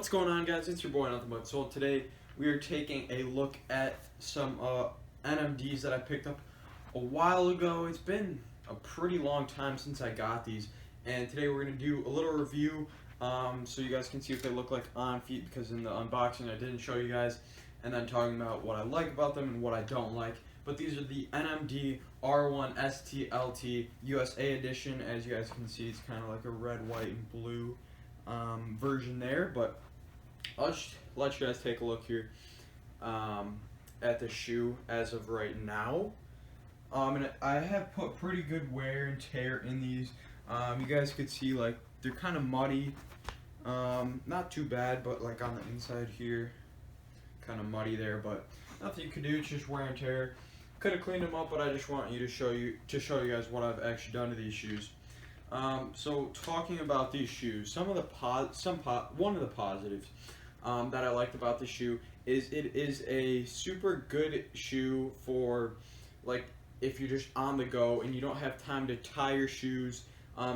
What's going on, guys? It's your boy Nothing But Soul. Today we are taking a look at some NMDs that I picked up a while ago. It's been a pretty long time since I got these, and today we're going to do a little review so you guys can see what they look like on feet, because in the unboxing I didn't show you guys, and then talking about what I like about them and what I don't like. But these are the NMD R1 STLT USA edition. As you guys can see, it's kind of like a red, white, and blue version there, but I'll just let you guys take a look here at the shoe as of right now. And I have put pretty good wear and tear in these. You guys could see, like, they're kind of muddy, not too bad, but like on the inside here, kind of muddy there, but nothing you could do. It's just wear and tear. Could have cleaned them up, but I just want you to show you guys what I've actually done to these shoes. So talking about these shoes, one of the positives that I liked about the shoe is it is a super good shoe for, like, if you're just on the go and you don't have time to tie your shoes.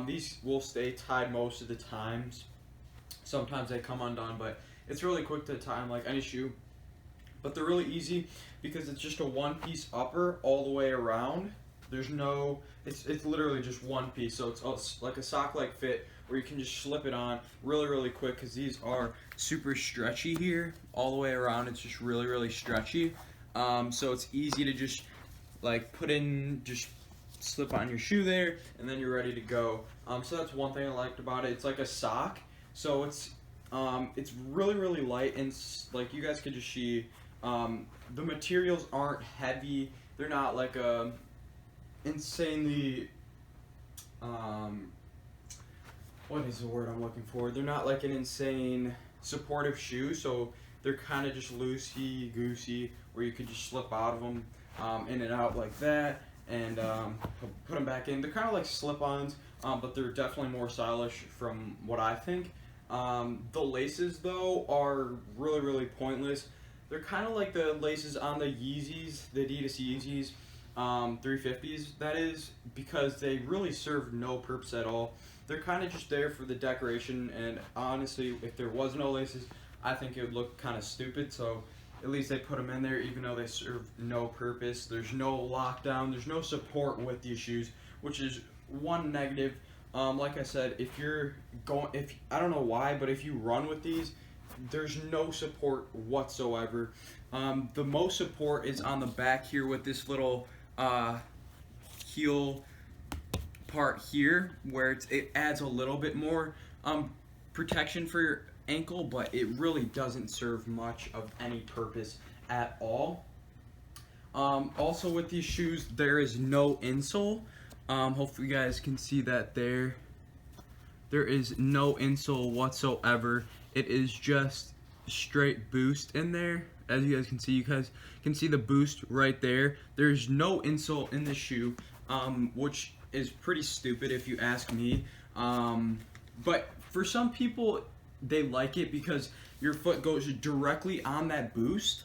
These will stay tied most of the times. Sometimes they come undone, but it's really quick to tie them like any shoe. But they're really easy because it's just a one-piece upper all the way around. There's no, it's literally just one piece, so it's like a sock-like fit where you can just slip it on really quick, because these are super stretchy here all the way around. It's just really stretchy, so it's easy to just like put in, just slip on your shoe there, and then you're ready to go. So that's one thing I liked about it. It's like a sock, so it's really light, and like you guys could just see, the materials aren't heavy. They're not like a insanely what is the word I'm looking for? They're not like an insane supportive shoe, so they're kind of just loosey goosey where you could just slip out of them in and out like that, and put them back in. They're kind of like slip-ons, but they're definitely more stylish from what I think. The laces though are really pointless. They're kind of like the laces on the Yeezys, the Adidas Yeezys 350s, that is, because they really serve no purpose at all. They're kind of just there for the decoration, and honestly, if there was no laces, I think it would look kind of stupid. So at least they put them in there, even though they serve no purpose. There's no lockdown, there's no support with these shoes, which is one negative. Like I said, I don't know why, but if you run with these, there's no support whatsoever. The most support is on the back here with this little heel part here, where it adds a little bit more protection for your ankle, but it really doesn't serve much of any purpose at all. Also with these shoes, there is no insole. Hopefully you guys can see that there is no insole whatsoever. It is just straight boost in there. As you guys can see the boost right there. There's no insole in the shoe, which is pretty stupid if you ask me. But for some people, they like it because your foot goes directly on that boost,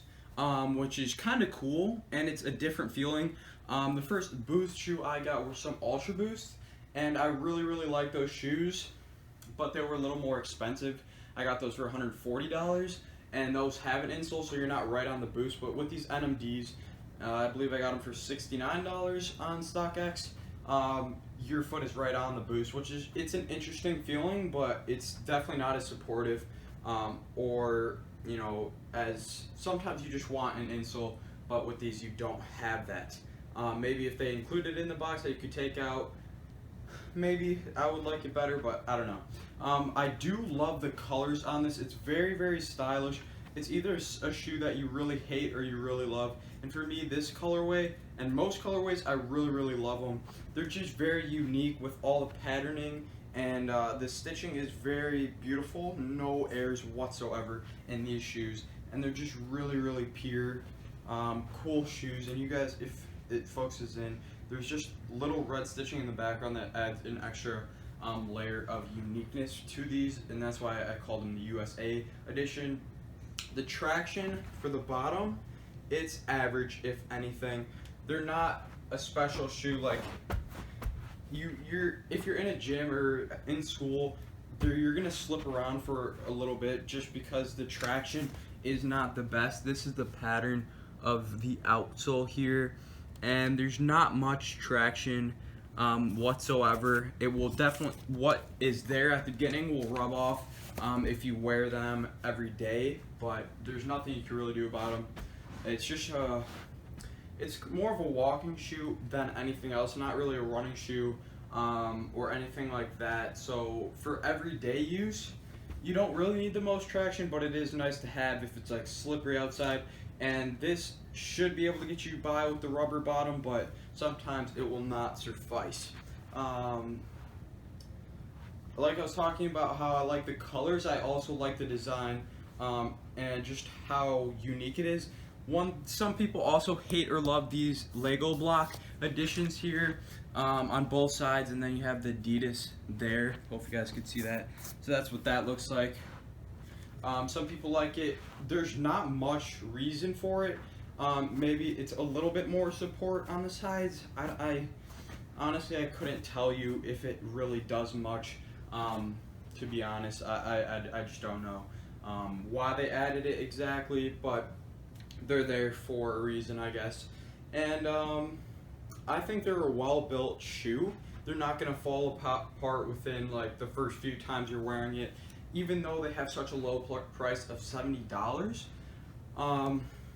which is kind of cool, and it's a different feeling. The first Boost shoe I got were some Ultra Boosts, and I really like those shoes, but they were a little more expensive. I got those for $140, and those have an insole, so you're not right on the boost. But with these NMDs, I believe I got them for $69 on StockX. Your foot is right on the boost, which is, it's an interesting feeling, but it's definitely not as supportive, or, you know, as sometimes you just want an insole, but with these you don't have that. Maybe if they included it in the box that you could take out, maybe I would like it better, but I don't know. I do love the colors on this. It's very stylish. It's either a shoe that you really hate or you really love, and for me, this colorway and most colorways, I really love them. They're just very unique with all the patterning, and the stitching is very beautiful. No airs whatsoever in these shoes, and they're just really pure, cool shoes. And you guys, if it focuses in, there's just little red stitching in the background that adds an extra layer of uniqueness to these, and that's why I called them the USA edition. The traction for the bottom, it's average, if anything. They're not a special shoe like if you're in a gym or in school, you're gonna slip around for a little bit just because the traction is not the best. This is the pattern of the outsole here, and there's not much traction whatsoever. It will definitely, what is there at the beginning will rub off if you wear them every day, but there's nothing you can really do about them. It's just it's more of a walking shoe than anything else, not really a running shoe or anything like that. So for everyday use, you don't really need the most traction, but it is nice to have if it's like slippery outside. And this should be able to get you by with the rubber bottom, but sometimes it will not suffice. Like I was talking about how I like the colors, I also like the design and just how unique it is. Some people also hate or love these Lego block additions here on both sides, and then you have the Adidas there. Hope you guys can see that. So that's what that looks like. Some people like it. There's not much reason for it. Maybe it's a little bit more support on the sides. I honestly, I couldn't tell you if it really does much. To be honest, I just don't know why they added it exactly, but they're there for a reason, I guess. And I think they're a well-built shoe. They're not going to fall apart within like the first few times you're wearing it, even though they have such a low price of $70.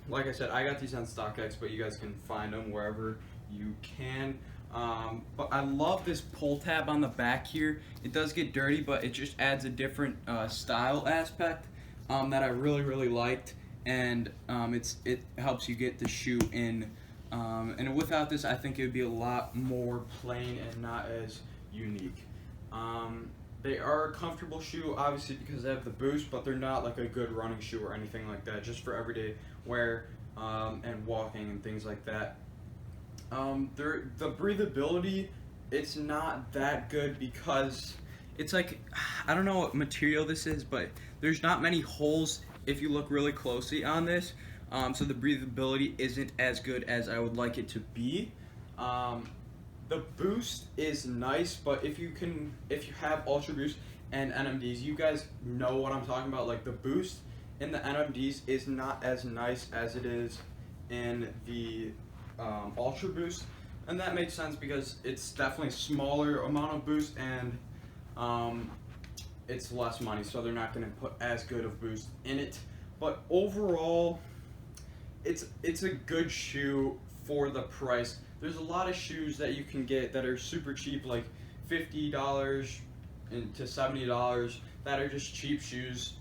Like I said, I got these on StockX, but you guys can find them wherever you can. But I love this pull tab on the back here. It does get dirty, but it just adds a different style aspect that I really liked, and it helps you get the shoe in. And without this, I think it would be a lot more plain and not as unique. They are a comfortable shoe, obviously, because they have the boost, but they're not like a good running shoe or anything like that, just for everyday wear and walking and things like that. The breathability, it's not that good because it's like, I don't know what material this is, but there's not many holes if you look really closely on this. So the breathability isn't as good as I would like it to be. The boost is nice, but if you have Ultra Boost and NMDs, you guys know what I'm talking about. Like the boost in the NMDs is not as nice as it is in the Ultra Boost, and that makes sense because it's definitely a smaller amount of boost and it's less money, so they're not going to put as good of boost in it. But overall, it's a good shoe for the price. There's a lot of shoes that you can get that are super cheap, like $50 to $70, that are just cheap shoes.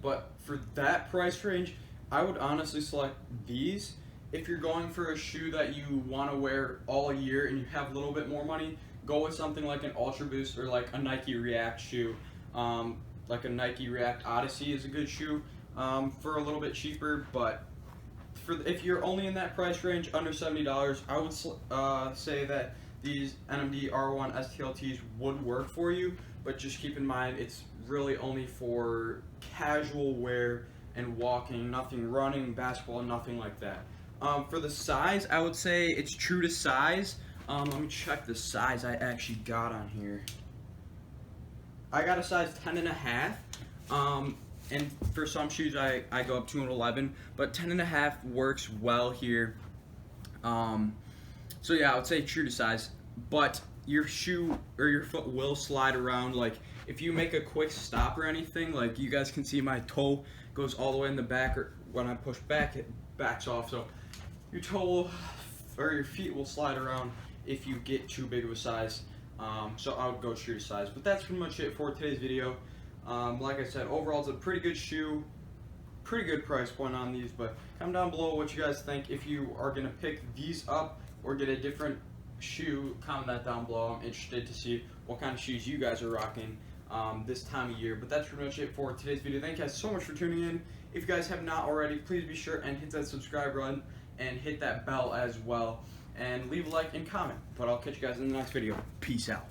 But for that price range, I would honestly select these. If you're going for a shoe that you want to wear all year and you have a little bit more money, go with something like an Ultra Boost or like a Nike React shoe. Like a Nike React Odyssey is a good shoe for a little bit cheaper, but if you're only in that price range, under $70, I would say that these NMD R1 STLTs would work for you, but just keep in mind it's really only for casual wear and walking, nothing running, basketball, nothing like that. For the size, I would say it's true to size. Let me check the size I actually got on here. I got a size 10.5. And for some shoes, I go up to an 11, but 10.5 works well here. So yeah, I would say true to size, but your shoe or your foot will slide around. Like if you make a quick stop or anything, like you guys can see my toe goes all the way in the back, or when I push back, it backs off. So your toe or your feet will slide around if you get too big of a size. So I would go true to size. But that's pretty much it for today's video. Like I said, overall it's a pretty good shoe, pretty good price point on these, but comment down below what you guys think. If you are going to pick these up or get a different shoe, comment that down below. I'm interested to see what kind of shoes you guys are rocking this time of year. But that's pretty much it for today's video. Thank you guys so much for tuning in. If you guys have not already, please be sure and hit that subscribe button and hit that bell as well. And leave a like and comment. But I'll catch you guys in the next video. Peace out.